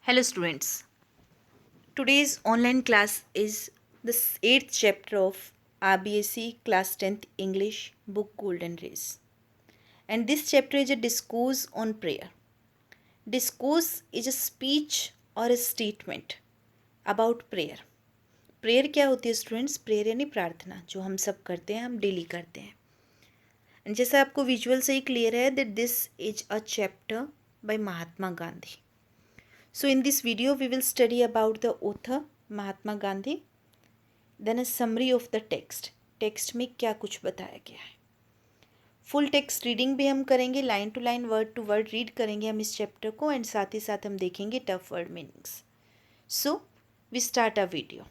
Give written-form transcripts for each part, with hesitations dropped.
Hello students. Today's online class is the 8th chapter of RBSc class 10th English book Golden Race. And this chapter is a discourse on prayer. Discourse is a speech or a statement about prayer. Prayer क्या होती है students? Prayer यानी प्रार्थना, जो हम सब करते हैं, हम डेली करते हैं. एंड जैसा आपको विजुअल से ही क्लियर है that this is a chapter by Mahatma Gandhi. So in this video we will study about the author Mahatma Gandhi, then a summary of the text. Text में क्या कुछ बताया गया है. फुल टेक्स्ट रीडिंग भी हम करेंगे, line to line word to word read करेंगे हम इस चैप्टर को एंड साथ ही साथ हम देखेंगे tough word meanings. So we start a video.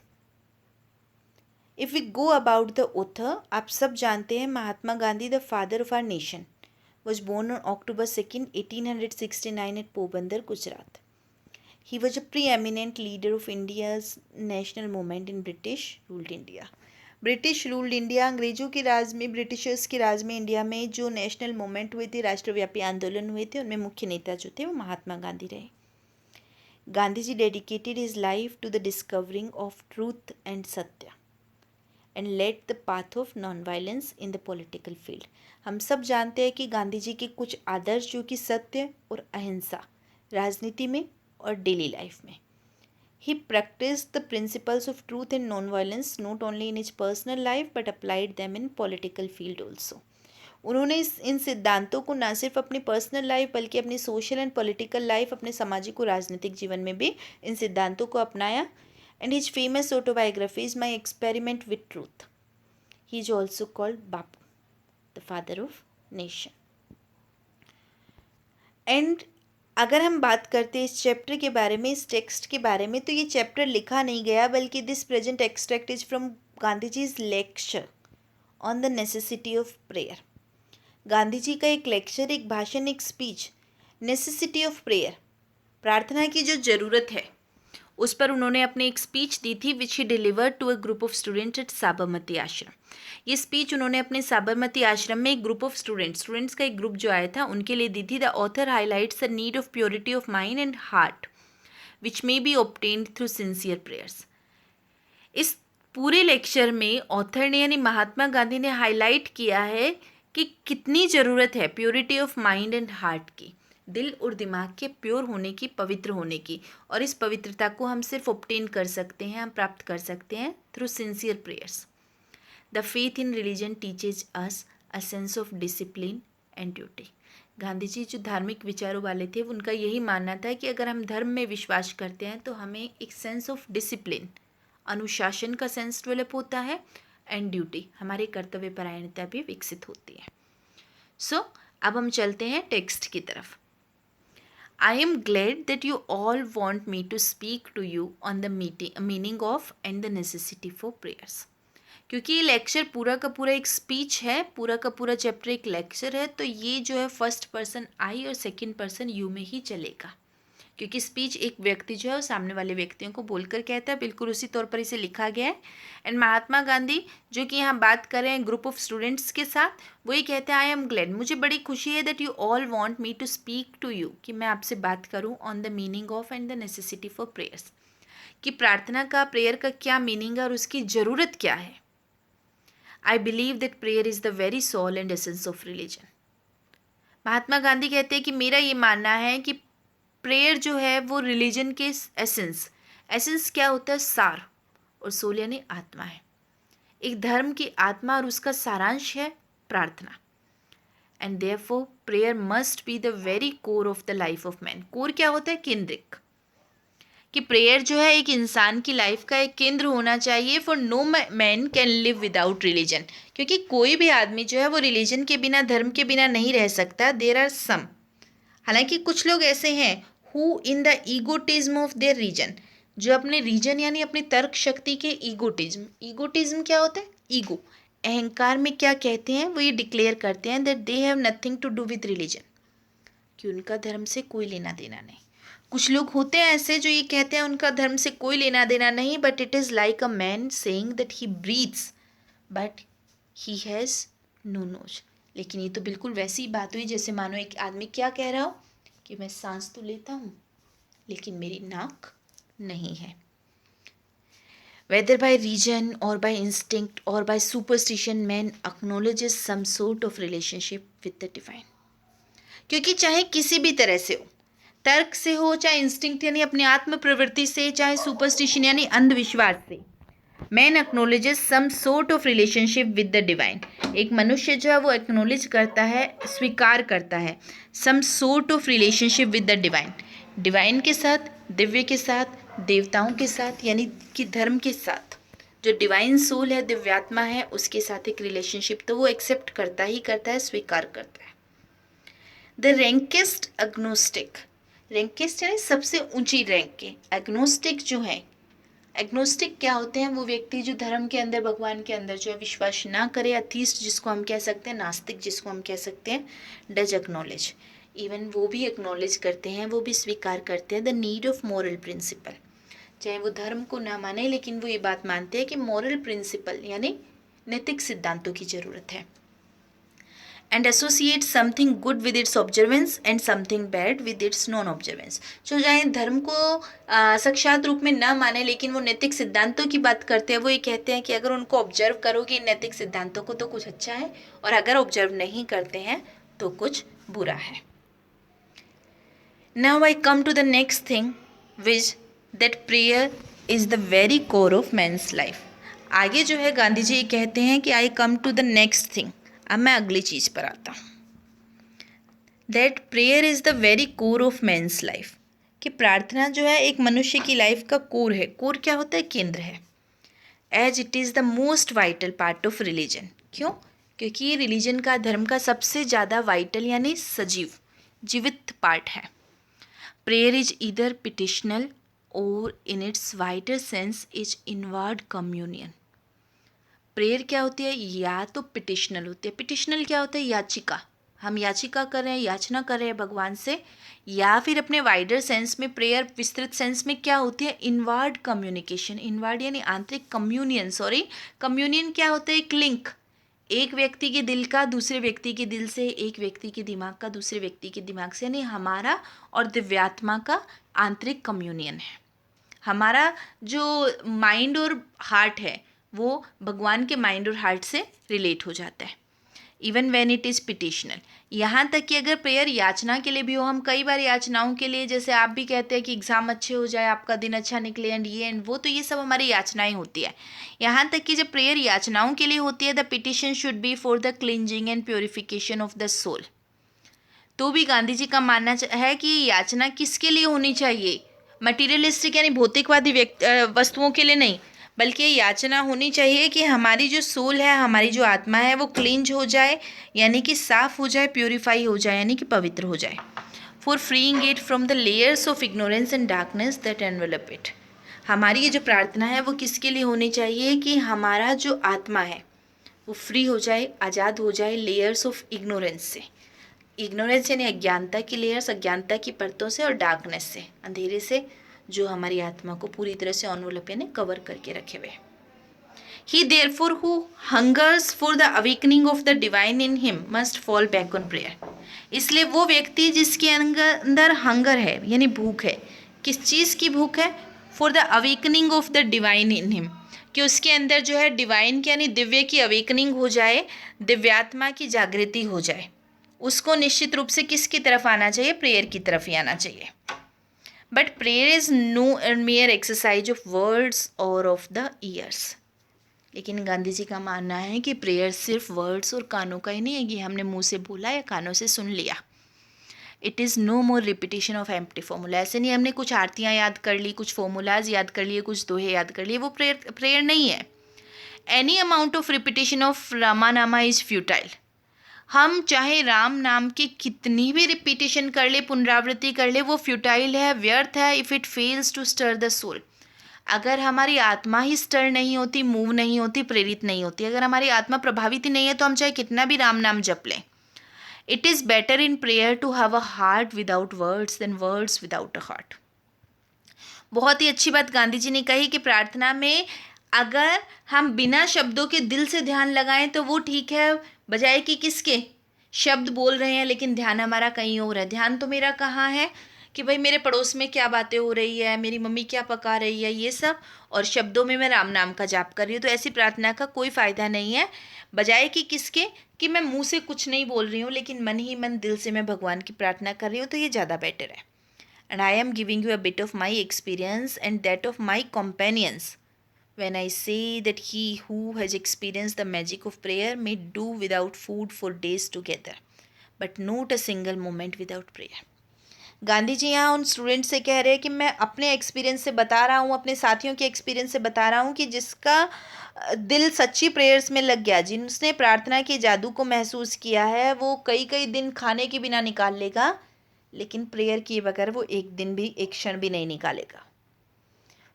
If we go about the author, आप सब जानते हैं Mahatma Gandhi the father of our nation was born on October 2nd, 1869 at Porbandar, Gujarat. He was a preeminent leader of India's national movement in British ruled India. British ruled India, अंग्रेजों के राज में, Britishers के राज में India में जो नेशनल मूवमेंट हुए थे, राष्ट्रव्यापी आंदोलन हुए थे, उनमें मुख्य नेता जो थे वो महात्मा गांधी रहे. Gandhi ji dedicated his life to the discovering of truth and सत्य and let the path of non violence in the political field. हम सब जानते हैं कि गांधी जी के कुछ आदर्श जो कि सत्य और अहिंसा राजनीति में और डेली लाइफ में. He practice the principles of truth and non violence not only in his personal life but applied them in political field also. उन्होंने इन सिद्धांतों को न सिर्फ अपनी पर्सनल लाइफ बल्कि अपनी सोशल एंड पॉलिटिकल लाइफ, अपने सामाजिक और राजनीतिक जीवन में भी इन सिद्धांतों को अपनाया. And his famous autobiography is my experiment with truth. He is also called Bapu, the father of nation. And अगर हम बात करते हैं इस चैप्टर के बारे में, इस टेक्स्ट के बारे में, तो ये चैप्टर लिखा नहीं गया बल्कि this present extract is from Gandhi ji's lecture on the necessity of prayer. Gandhi ji का एक लेक्चर, एक भाषण, एक स्पीच, नेसेसिटी ऑफ प्रेयर, प्रार्थना की जो ज़रूरत है उस पर उन्होंने अपनी एक स्पीच दी थी which he delivered to a group of students at Sabarmati Ashram. ये स्पीच उन्होंने अपने साबरमती आश्रम में एक ग्रुप ऑफ स्टूडेंट्स का एक ग्रुप जो आया था उनके लिए दी थी. The author highlights the need of purity of mind and heart which may be obtained through sincere prayers. इस पूरे लेक्चर में ऑथर ने यानी महात्मा गांधी ने हाईलाइट किया है कि कितनी ज़रूरत है purity of mind and heart की, दिल और दिमाग के प्योर होने की, पवित्र होने की. और इस पवित्रता को हम सिर्फ ऑब्टेन कर सकते हैं, हम प्राप्त कर सकते हैं through sincere prayers. The faith in religion teaches us a sense of discipline and duty. Gandhi ji जो धार्मिक विचारों वाले थे उनका यही मानना था कि अगर हम धर्म में विश्वास करते हैं तो हमें एक सेंस ऑफ डिसिप्लिन, अनुशासन का सेंस डेवलप होता है एंड ड्यूटी, हमारी कर्तव्य परायणता भी विकसित होती है. सो अब हम चलते हैं टेक्स्ट की तरफ. I am glad that you all want me to speak to you on the meaning of and the necessity for prayers. क्योंकि ये लेक्चर पूरा का पूरा एक स्पीच है, पूरा का पूरा चैप्टर एक लेक्चर है, तो ये जो है फर्स्ट पर्सन आई और सेकंड पर्सन यू में ही चलेगा. क्योंकि स्पीच एक व्यक्ति जो है वो सामने वाले व्यक्तियों को बोलकर कहता है, बिल्कुल उसी तौर पर इसे लिखा गया है. एंड महात्मा गांधी जो कि यहाँ बात कर रहे हैं ग्रुप ऑफ स्टूडेंट्स के साथ, वो ये कहते हैं आई एम ग्लैड, मुझे बड़ी खुशी है that you all want me to speak to you, कि मैं आपसे बात करूँ on the meaning of and the necessity for prayers, कि प्रार्थना का, प्रेयर का क्या मीनिंग है और उसकी ज़रूरत क्या है. I believe that prayer is the very soul and essence of religion. Mahatma Gandhi कहते हैं कि मेरा ये मानना है कि प्रेयर जो है वो रिलीजन के एसेंस क्या होता है? सार, और सोल यानी आत्मा है. एक धर्म की आत्मा और उसका सारांश है प्रार्थना. And therefore prayer must be the very core of the life of man. Core क्या होता है? केंद्रिक. कि प्रेयर जो है एक इंसान की लाइफ का एक केंद्र होना चाहिए. For no man can live without religion, क्योंकि कोई भी आदमी जो है वो रिलीजन के बिना, धर्म के बिना नहीं रह सकता. देयर आर सम, हालांकि कुछ लोग ऐसे हैं who in the egotism of their reason, जो अपने रीजन यानी अपनी तर्क शक्ति के ईगोटिज्म क्या होता है? ईगो, अहंकार में क्या कहते हैं वो ये डिक्लेयर करते हैं that they have nothing to do with religion, कि उनका धर्म से कोई लेना देना नहीं. कुछ लोग होते हैं ऐसे जो ये कहते हैं उनका धर्म से कोई लेना देना नहीं, but it is like a man saying that he breathes but he has no nose. लेकिन ये तो बिल्कुल वैसी ही बात हुई जैसे मानो एक आदमी क्या कह रहा हो कि मैं सांस तो लेता हूँ लेकिन मेरी नाक नहीं है। Whether by reason or by instinct or by superstition, man acknowledges some sort of relationship with the divine. क्योंकि चाहे किसी भी तरह से हो, तर्क से हो, चाहे इंस्टिंक्ट यानी अपनी आत्म प्रवृत्ति से, चाहे सुपरस्टिशन यानी अंधविश्वास से, man acknowledges some sort of relationship with the divine. एक मनुष्य जो है वो एक्नोलेज करता है, स्वीकार करता है, some sort of relationship with the divine, divine के साथ, दिव्य के साथ, देवताओं के साथ, यानी कि धर्म के साथ। जो डिवाइन सोल है, दिव्यात्मा है, उसके साथ एक रिलेशनशिप तो वो एक्सेप्ट करता ही करता है, स्वीकार करता है। द रैंकेस्ट एग्नोस्टिक, रैंकेस्ट यानी सबसे ऊंची रैंक के, एग्नोस्टिक जो है, एग्नोस्टिक क्या होते हैं? वो व्यक्ति जो धर्म के अंदर, भगवान के अंदर जो है विश्वास ना करे, अथीस्ट जिसको हम कह सकते हैं, नास्तिक जिसको हम कह सकते हैं, डज एक्नोलेज, इवन वो भी एक्नोलेज करते हैं, वो भी स्वीकार करते हैं the need of moral principle. चाहे वो धर्म को ना माने, लेकिन वो ये बात मानते हैं कि मॉरल प्रिंसिपल यानी नैतिक सिद्धांतों की ज़रूरत है। And associate something good with its observance and something bad with its non observance. जो चाहे धर्म को साक्षात रूप में ना माने, लेकिन वो नैतिक सिद्धांतों की बात करते हैं, वो ये कहते हैं कि अगर उनको ऑब्जर्व करोगे नैतिक सिद्धांतों को तो कुछ अच्छा है, और अगर ऑब्जर्व नहीं करते हैं तो कुछ बुरा है। Now I come to the next thing which that prayer is the very core of man's life. आगे जो है गांधी जी कहते हैं कि I come to the next thing. अब मैं अगली चीज़ पर आता हूँ। That prayer is the very core of man's life, कि प्रार्थना जो है एक मनुष्य की लाइफ का कोर है। कोर क्या होता है? केंद्र है। As it is the most vital part of religion. क्यों? क्योंकि ये रिलीजन का, धर्म का सबसे ज़्यादा वाइटल यानी सजीव, जीवित पार्ट है। Prayer is either petitional or in its wider sense is inward communion. Prayer क्या होती है? या तो पिटिशनल होती है। पिटिशनल क्या होता है? याचिका, हम याचिका कर रहे हैं, याचना कर रहे हैं भगवान से। या फिर अपने वाइडर सेंस में प्रेयर, विस्तृत सेंस में क्या होती है? Inward communication. इनवर्ड यानी आंतरिक, कम्युनियन, सॉरी, कम्युनियन क्या होता है? एक लिंक, एक व्यक्ति के दिल का दूसरे व्यक्ति के दिल से, एक व्यक्ति के दिमाग का दूसरे व्यक्ति के दिमाग से, यानी हमारा और दिव्यात्मा का आंतरिक कम्युनियन है। हमारा जो माइंड और हार्ट है वो भगवान के माइंड और हार्ट से रिलेट हो जाता है। इवन व्हेन इट इज़ पिटिशनल, यहाँ तक कि अगर प्रेयर याचना के लिए भी हो, हम कई बार याचनाओं के लिए, जैसे आप भी कहते हैं कि एग्ज़ाम अच्छे हो जाए, आपका दिन अच्छा निकले, एंड ये एंड वो, तो ये सब हमारी याचनाएं होती है। यहाँ तक कि जब प्रेयर याचनाओं के लिए होती है, the petition should be for the cleansing and purification of the soul. तो भी गांधी जी का मानना है कि याचना किसके लिए होनी चाहिए? मटीरियलिस्टिक यानी भौतिकवादी वस्तुओं के लिए नहीं, बल्कि याचना होनी चाहिए कि हमारी जो सोल है, हमारी जो आत्मा है, वो क्लींज हो जाए, यानी कि साफ हो जाए, प्योरीफाई हो जाए, यानी कि पवित्र हो जाए। For freeing it from the layers of ignorance and darkness that envelope it. हमारी ये जो प्रार्थना है वो किसके लिए होनी चाहिए? कि हमारा जो आत्मा है वो फ्री हो जाए, आज़ाद हो जाए लेयर्स ऑफ इग्नोरेंस से। इग्नोरेंस यानी अज्ञानता की लेयर्स, अज्ञानता की परतों से, और डार्कनेस से, अंधेरे से, जो हमारी आत्मा को पूरी तरह से एनवेलप यानी कवर करके रखे हुए। He therefore who hungers for the awakening of the divine in him must fall back on prayer. इसलिए वो व्यक्ति जिसके अंदर हंगर है यानी भूख है, किस चीज़ की भूख है? For the awakening of the divine in him, कि उसके अंदर जो है डिवाइन की यानी दिव्य की अवेकनिंग हो जाए, दिव्यात्मा की जागृति हो जाए, उसको निश्चित रूप से किसकी तरफ आना चाहिए? प्रेयर की तरफ ही आना चाहिए। But prayer is no mere exercise of words or of the ears. लेकिन गांधी जी का मानना है कि प्रेयर सिर्फ वर्ड्स और कानों का ही नहीं है कि हमने मुंह से बोला या कानों से सुन लिया। It is no more repetition of empty formula. ऐसे नहीं हमने कुछ आरतियाँ याद कर ली, कुछ फॉर्मूलाज याद कर लिए, कुछ दोहे याद कर लिए, वो प्रेयर नहीं है। Any amount of repetition of Rama नामा इज़ फ्यूटाइल। हम चाहे राम नाम की कितनी भी रिपीटिशन कर ले, पुनरावृत्ति कर ले, वो फ्यूटाइल है, व्यर्थ है, if it fails to stir the soul. अगर हमारी आत्मा ही स्टर नहीं होती, मूव नहीं होती, प्रेरित नहीं होती, अगर हमारी आत्मा प्रभावित ही नहीं है, तो हम चाहे कितना भी राम नाम जप लें। It is better in prayer to have a heart without words than words without a heart. बहुत ही अच्छी बात गांधी जी ने कही कि प्रार्थना में अगर हम बिना शब्दों के दिल से ध्यान लगाएं तो वो ठीक है, बजाय कि किसके शब्द बोल रहे हैं लेकिन ध्यान हमारा कहीं और है। ध्यान तो मेरा कहाँ है? कि भाई मेरे पड़ोस में क्या बातें हो रही है, मेरी मम्मी क्या पका रही है, ये सब, और शब्दों में मैं राम नाम का जाप कर रही हूँ। तो ऐसी प्रार्थना का कोई फ़ायदा नहीं है, बजाय कि किसके, कि मैं मुंह से कुछ नहीं बोल रही हूँ लेकिन मन ही मन दिल से मैं भगवान की प्रार्थना कर रही हूँ, तो ये ज़्यादा बेटर है। And I am giving you a bit of my experience and that of my companions when I say that he who has experienced the magic of prayer may do without food for days together, but not a single moment without prayer. Gandhi ji यहाँ उन student से कह रहे हैं कि मैं अपने experience से बता रहा हूँ, अपने साथियों के एक्सपीरियंस से बता रहा हूँ कि जिसका दिल सच्ची प्रेयर्स में लग गया, जिसने प्रार्थना के जादू को महसूस किया है, वो कई कई दिन खाने के बिना निकाल लेगा, लेकिन प्रेयर किए बगैर वो एक दिन भी, एक क्षण भी नहीं निकालेगा।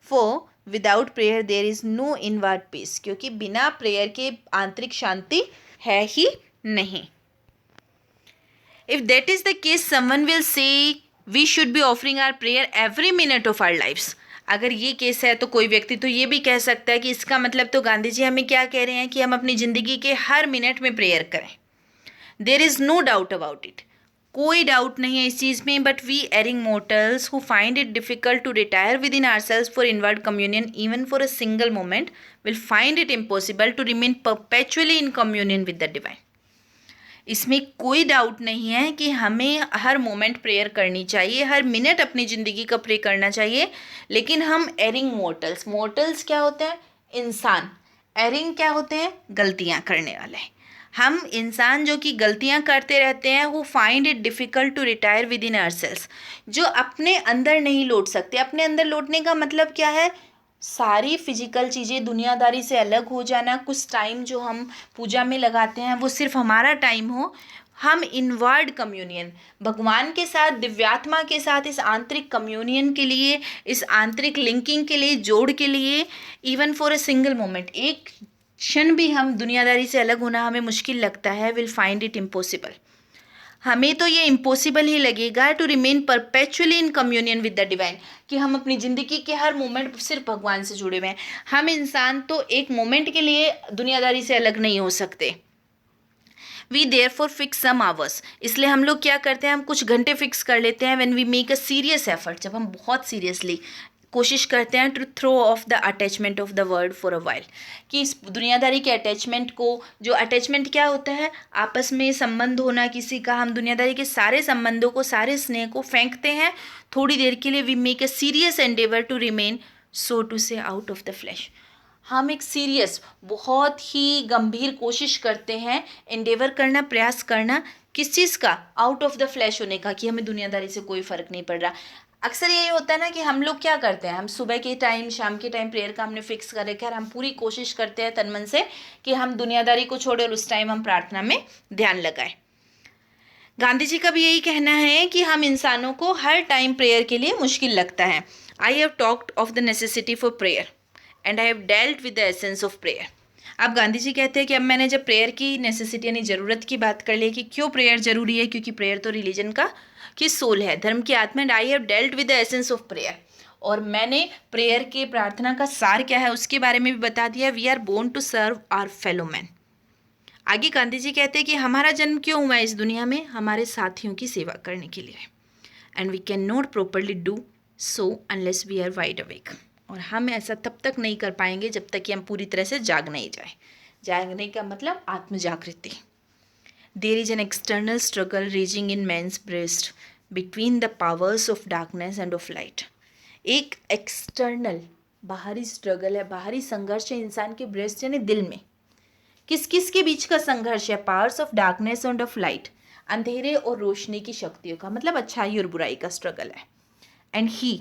For without prayer there is no inward peace, क्योंकि बिना प्रेयर के आंतरिक शांति है ही नहीं। If that is the case someone will say we should be offering our prayer every minute of our lifes. अगर ये केस है तो कोई व्यक्ति तो ये भी कह सकता है कि इसका मतलब तो गांधी जी हमें क्या कह रहे हैं कि हम अपनी ज़िंदगी के हर मिनट में प्रेयर करें। There is no doubt about it, कोई डाउट नहीं है इस चीज़ में। But we erring mortals who find it difficult to retire within our selves for inward communion even for a single moment will find it impossible to remain perpetually in communion with the divine. इसमें कोई doubt नहीं है कि हमें हर moment prayer करनी चाहिए, हर minute अपनी ज़िंदगी का प्रे करना चाहिए, लेकिन हम एरिंग मोर्टल्स, मोर्टल्स क्या होते हैं? इंसान। एरिंग क्या होते हैं? गलतियाँ करने वाले। हम इंसान जो कि गलतियाँ करते रहते हैं, वो find it difficult to retire within ourselves, जो अपने अंदर नहीं लौट सकते। अपने अंदर लौटने का मतलब क्या है? सारी फिजिकल चीज़ें, दुनियादारी से अलग हो जाना, कुछ टाइम जो हम पूजा में लगाते हैं वो सिर्फ हमारा टाइम हो, हम इनवर्ड कम्युनियन भगवान के साथ, दिव्यात्मा के साथ, इस आंतरिक कम्युनियन के लिए, इस आंतरिक लिंकिंग के लिए, जोड़ के लिए, even for a single moment, एक क्षण भी हम दुनियादारी से अलग होना हमें मुश्किल लगता है, विल फाइंड इट इम्पॉसिबल। हमें तो ये इम्पॉसिबल ही लगेगा to remain perpetually in communion with the divine, कि हम अपनी ज़िंदगी के हर मोमेंट सिर्फ भगवान से जुड़े हुए हैं। हम इंसान तो एक मोमेंट के लिए दुनियादारी से अलग नहीं हो सकते। We therefore fix some hours, इसलिए हम लोग क्या करते हैं, हम कुछ घंटे फिक्स कर लेते हैं। When we make a serious effort, जब हम बहुत सीरियसली कोशिश करते हैं to throw off the attachment of the world for a while, कि इस दुनियादारी के अटैचमेंट को, जो अटैचमेंट क्या होता है? आपस में संबंध होना किसी का, हम दुनियादारी के सारे संबंधों को, सारे स्नेह को फेंकते हैं थोड़ी देर के लिए। We make a serious endeavour to remain so to say out of the flesh. हम एक सीरियस, बहुत ही गंभीर कोशिश करते हैं, एंडेवर करना, प्रयास करना, किस चीज़ का? आउट ऑफ द फ्लैश होने का, कि हमें दुनियादारी से कोई फ़र्क नहीं पड़ रहा। अक्सर यही होता है ना कि हम लोग क्या करते हैं, हम सुबह के टाइम, शाम के टाइम प्रेयर का हमने फिक्स कर रखा है, हम पूरी कोशिश करते हैं तन मन से कि हम दुनियादारी को छोड़े और उस टाइम हम प्रार्थना में ध्यान लगाएं। गांधी जी का भी यही कहना है कि हम इंसानों को हर टाइम प्रेयर के लिए मुश्किल लगता है। I have talked of the necessity for prayer and I have dealt with the essence of prayer. अब गांधी जी कहते हैं कि अब मैंने जब प्रेयर की नेसेसिटी यानी ज़रूरत की बात कर ली कि क्यों प्रेयर ज़रूरी है, क्योंकि प्रेयर तो रिलीजन का की सोल है, धर्म की आत्मा। And I have dealt with the essence of prayer, और मैंने प्रेयर के, प्रार्थना का सार क्या है उसके बारे में भी बता दिया। We are born to serve our fellow man. आगे गांधी जी कहते हैं कि हमारा जन्म क्यों हुआ है इस दुनिया में? हमारे साथियों की सेवा करने के लिए। And we cannot properly do so unless we are wide awake, और हम ऐसा तब तक नहीं कर पाएंगे जब तक कि हम पूरी तरह से जाग नहीं जाए। जागने का मतलब आत्म जागृति। There is an external struggle raging in man's breast between the powers of darkness and of light. एक एक्सटर्नल, बाहरी स्ट्रगल है, बाहरी संघर्ष है इंसान के ब्रेस्ट यानी दिल में। किस किस के बीच का संघर्ष है? Powers of darkness and of light, अंधेरे और रोशनी की शक्तियों का, मतलब अच्छाई और बुराई का स्ट्रगल है। And he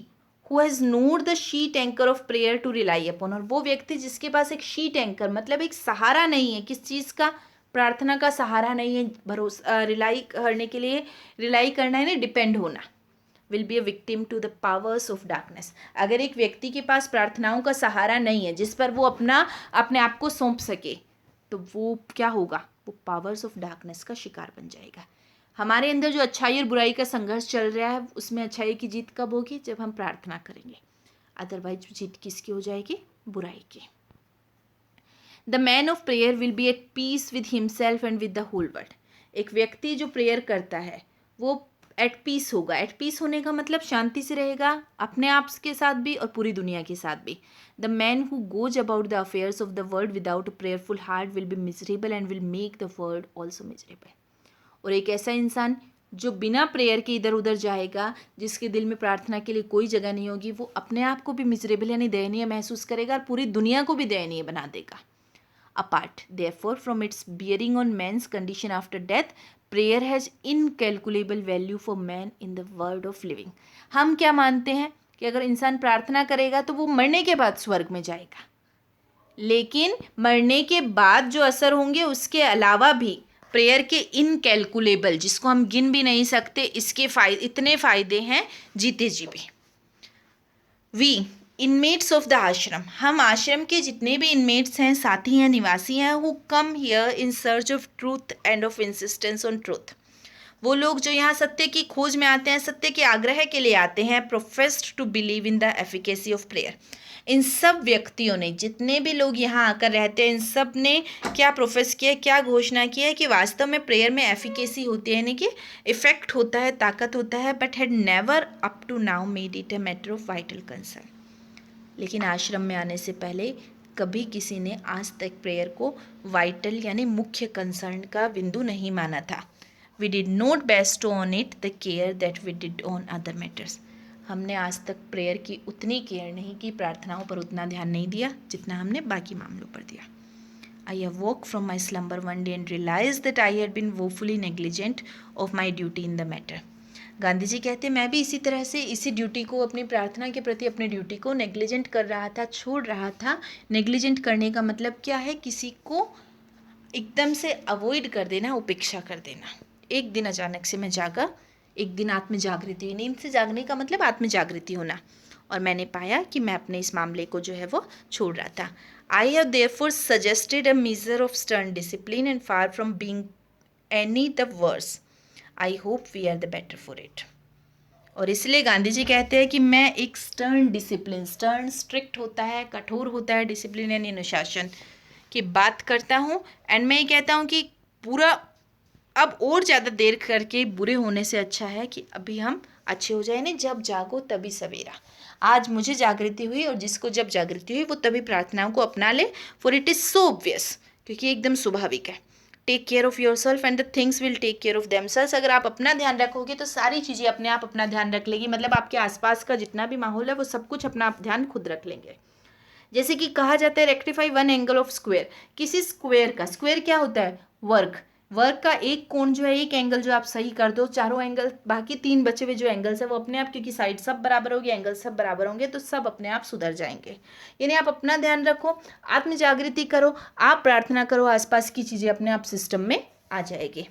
who has not the sheet anchor of prayer to rely upon, और वो व्यक्ति जिसके पास एक शीट एंकर मतलब एक सहारा नहीं है, किस चीज़ का? प्रार्थना का सहारा नहीं है, भरोसा, रिलाई करने के लिए, रिलाई करना है ना, डिपेंड होना, will be a victim to the powers of darkness. अगर एक व्यक्ति के पास प्रार्थनाओं का सहारा नहीं है जिस पर वो अपने आप को सौंप सके, तो वो क्या होगा? वो पावर्स ऑफ डार्कनेस का शिकार बन जाएगा। हमारे अंदर जो अच्छाई और बुराई का संघर्ष चल रहा है, उसमें अच्छाई की जीत कब होगी? जब हम प्रार्थना करेंगे। अदरवाइज जीत किसकी हो जाएगी? बुराई की। The man of prayer will be at peace with himself and with the whole world. एक व्यक्ति जो प्रेयर करता है वो एट पीस होगा। एट पीस होने का मतलब शांति से रहेगा, अपने आप के साथ भी और पूरी दुनिया के साथ भी। The man who goes about the affairs of the world without a prayerful heart will be miserable and will make the world also miserable. और एक ऐसा इंसान जो बिना प्रेयर के इधर उधर जाएगा, जिसके दिल में प्रार्थना के लिए कोई जगह नहीं होगी, वो अपने आप को भी मिजरेबल यानी दयनीय महसूस करेगा और पूरी दुनिया को भी दयनीय बना देगा। Apart, therefore, from its bearing on man's condition after death, prayer has incalculable value for man in the world of living. हम क्या मानते हैं कि अगर इंसान प्रार्थना करेगा तो वो मरने के बाद स्वर्ग में जाएगा, लेकिन मरने के बाद जो असर होंगे उसके अलावा भी प्रेयर के इनकैलकुलेबल, जिसको हम गिन भी नहीं सकते, इसके इतने फायदे हैं जीते जी भी। वी इनमेट्स ऑफ द आश्रम, हम आश्रम के जितने भी इनमेट्स हैं, साथी हैं, निवासी हैं, who come here in search of truth end of insistence on truth, वो लोग जो यहाँ सत्य की खोज में आते हैं, सत्य के आग्रह के लिए आते हैं, professed to believe in the efficacy of prayer. इन सब व्यक्तियों ने, जितने भी लोग यहाँ आकर रहते हैं, इन सब ने क्या प्रोफेस किया, क्या घोषणा की है कि वास्तव में प्रेयर में एफिकेसी होती है, यानी कि इफेक्ट होता है, ताकत होता है, but had never up to now made it a matter of vital concern. लेकिन आश्रम में आने से पहले कभी किसी ने आज तक प्रेयर को वाइटल यानी मुख्य कंसर्न का बिंदु नहीं माना था। We did not bestow on it the care that we did on other matters, हमने आज तक प्रेयर की उतनी केयर नहीं की, प्रार्थनाओं पर उतना ध्यान नहीं दिया जितना हमने बाकी मामलों पर दिया। I awoke from my slumber one day and realise that I had been woefully negligent of my duty in the matter. Gandhi ji कहते मैं भी इसी तरह से इसी ड्यूटी को, अपनी प्रार्थना के प्रति अपनी ड्यूटी को नेग्लिजेंट कर रहा था, छोड़ रहा था। नेग्लिजेंट करने का मतलब क्या है, किसी को एकदम से अवॉइड कर देना, उपेक्षा कर देना। एक दिन अचानक से मैं जागा, एक दिन आत्म जागृति हुई। नींद से जागने का मतलब आत्म जागृति होना, और मैंने पाया कि मैं अपने इस मामले को जो है वो छोड़ रहा था। I have therefore suggested a measure of stern discipline and far from being any the worse, I hope we are the better for it. और इसलिए गांधी जी कहते हैं कि मैं एक स्टर्न डिसिप्लिन, स्टर्न स्ट्रिक्ट होता है, कठोर होता है, डिसिप्लिन यानी अनुशासन की बात करता हूँ। एंड मैं ये कहता हूँ कि पूरा अब और ज़्यादा देर करके बुरे होने से अच्छा है कि अभी हम अच्छे हो जाए। नहीं, जब जागो तभी सवेरा। आज मुझे जागृति हुई, और जिसको जब जागृति हुई वो तभी प्रार्थनाओं को अपना ले, for it is so obvious, क्योंकि एकदम स्वाभाविक है। Take care of yourself and the things will take care of themselves. अगर आप अपना ध्यान रखोगे तो सारी चीज़ें अपने आप अपना ध्यान रख लेगी, मतलब आपके आसपास का जितना भी माहौल है वो सब कुछ अपना ध्यान खुद रख लेंगे। जैसे कि कहा जाता है rectify one angle of square, किसी स्क्वायर का, स्क्वायर क्या होता है, वर्ग, वर्ग का एक कोण जो है, एक एंगल जो आप सही कर दो, चारों एंगल, बाकी तीन बचे हुए जो एंगल्स है वो अपने आप, क्योंकि साइड सब बराबर होगी, एंगल सब बराबर होंगे, तो सब अपने आप सुधर जाएंगे। यानी आप अपना ध्यान रखो, आत्म जागृति करो, आप प्रार्थना करो, आसपास की चीज़ें अपने आप सिस्टम में आ जाएगी।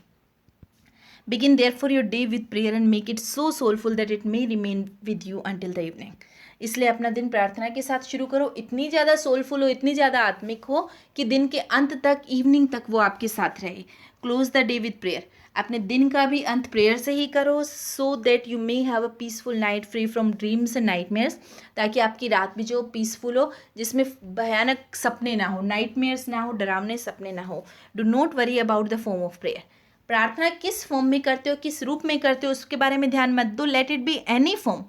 Begin therefore your day with prayer and make it so soulful that it may remain with you until the evening. इसलिए अपना दिन प्रार्थना के साथ शुरू करो, इतनी ज़्यादा सोलफुल हो, इतनी ज़्यादा आत्मिक हो कि दिन के अंत तक, इवनिंग तक वो आपके साथ रहे। Close the day with prayer, अपने दिन का भी अंत प्रेयर से ही करो, so that you may have a peaceful night free from dreams and nightmares, ताकि आपकी रात भी जो पीसफुल हो, जिसमें भयानक सपने ना हो, नाइटमेयर्स ना हो, डरावने सपने ना हो। Do not worry about the form of prayer, प्रार्थना किस फॉर्म में करते हो, किस रूप में करते हो, उसके बारे में ध्यान मत दो। Let it be any form,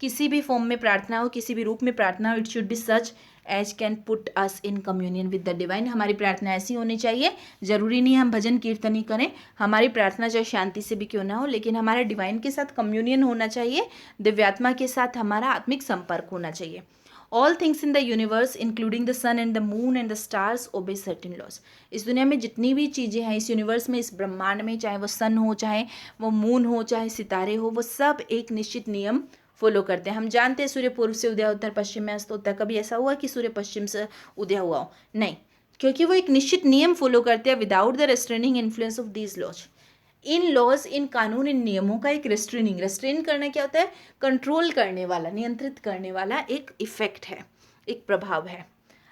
किसी भी फॉर्म में प्रार्थना हो, किसी भी रूप में प्रार्थना हो, it should be such as can put us in communion with the divine. हमारी प्रार्थना ऐसी होनी चाहिए, ज़रूरी नहीं हम भजन कीर्तन ही करें, हमारी प्रार्थना चाहे शांति से भी क्यों ना हो, लेकिन हमारे डिवाइन के साथ कम्युनियन होना चाहिए, दिव्यात्मा के साथ हमारा आत्मिक संपर्क होना चाहिए। All things in the universe, including the sun and the moon and the stars, obey certain laws. इस दुनिया में जितनी भी चीज़ें हैं, इस यूनिवर्स में, इस ब्रह्मांड में, चाहे वो सन हो, चाहे वो मून हो, चाहे सितारे हो, वो सब एक निश्चित नियम फॉलो करते हैं। हम जानते हैं सूर्य पूर्व से उदय होता है, पश्चिम में अस्त होता है। कभी ऐसा हुआ कि सूर्य पश्चिम से उदय हुआ हो? नहीं, क्योंकि वो एक निश्चित नियम फॉलो करते हैं, without the restraining influence of these laws. इन लॉज, इन कानून, इन नियमों का एक रेस्ट्रेन करना क्या होता है, कंट्रोल करने वाला, नियंत्रित करने वाला एक इफेक्ट है, एक प्रभाव है।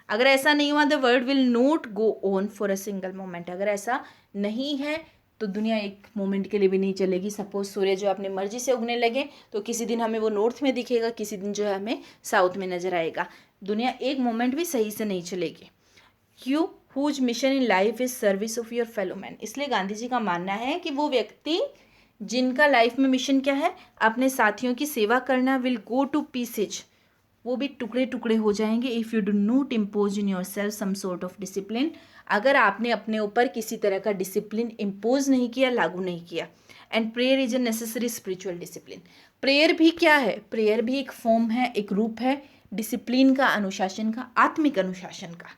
अगर ऐसा नहीं हुआ, the world will not go on for a single moment. अगर ऐसा नहीं है तो दुनिया एक मोमेंट के लिए भी नहीं चलेगी। सपोज सूर्य जो अपनी मर्जी से उगने लगे तो किसी दिन हमें वो नॉर्थ में दिखेगा, किसी दिन जो है हमें साउथ में नजर आएगा। दुनिया एक मोमेंट भी सही से नहीं चलेगी। You whose mission in life is service of your fellow man. इसलिए गांधी जी का मानना है कि वो व्यक्ति जिनका लाइफ में मिशन क्या है, अपने साथियों की सेवा करना, विल गो टू पीसेज, वो भी टुकड़े टुकड़े हो जाएंगे if you do not impose in yourself some sort of discipline, अगर आपने अपने ऊपर किसी तरह का डिसिप्लिन इम्पोज नहीं किया, लागू नहीं किया। And prayer is a necessary spiritual discipline, prayer भी क्या है, प्रेयर भी एक फॉर्म है, एक रूप है डिसिप्लिन का, अनुशासन का, आत्मिक अनुशासन का।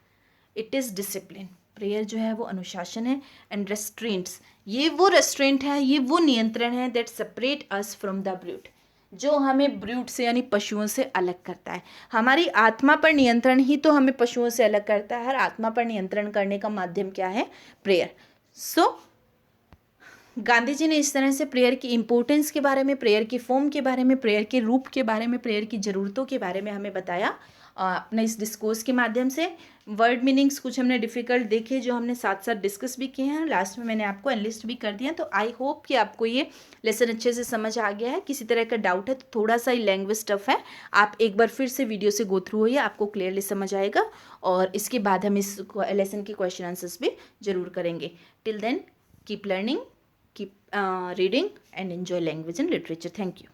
इट इज़ डिसिप्लिन, प्रेयर जो है वो अनुशासन है। एंड रेस्ट्रेंट्स, ये वो रेस्ट्रेंट है, ये वो नियंत्रण है that separate us from the brute, जो हमें ब्रूट से यानी पशुओं से अलग करता है। हमारी आत्मा पर नियंत्रण ही तो हमें पशुओं से अलग करता है। हर आत्मा पर नियंत्रण करने का माध्यम क्या है, प्रेयर। सो गांधी जी ने इस तरह से प्रेयर की इम्पोर्टेंस के बारे में, प्रेयर की फॉर्म के बारे में, प्रेयर के रूप के बारे में, प्रेयर की ज़रूरतों के बारे में हमें बताया अपने इस डिस्कोर्स के माध्यम से। वर्ड मीनिंग्स कुछ हमने डिफ़िकल्ट देखे जो हमने साथ साथ डिस्कस भी किए हैं, लास्ट में मैंने आपको एनलिस्ट भी कर दिया। तो आई होप कि आपको ये लेसन अच्छे से समझ आ गया है। किसी तरह का डाउट है तो थोड़ा सा ही लैंग्वेज टफ है, आप एक बार फिर से वीडियो से गो थ्रू होइए, आपको क्लियरली समझ आएगा। और इसके बाद हम इस लेसन के क्वेश्चन आंसर्स भी जरूर करेंगे। Till then keep learning, keep reading and enjoy language and literature. Thank you.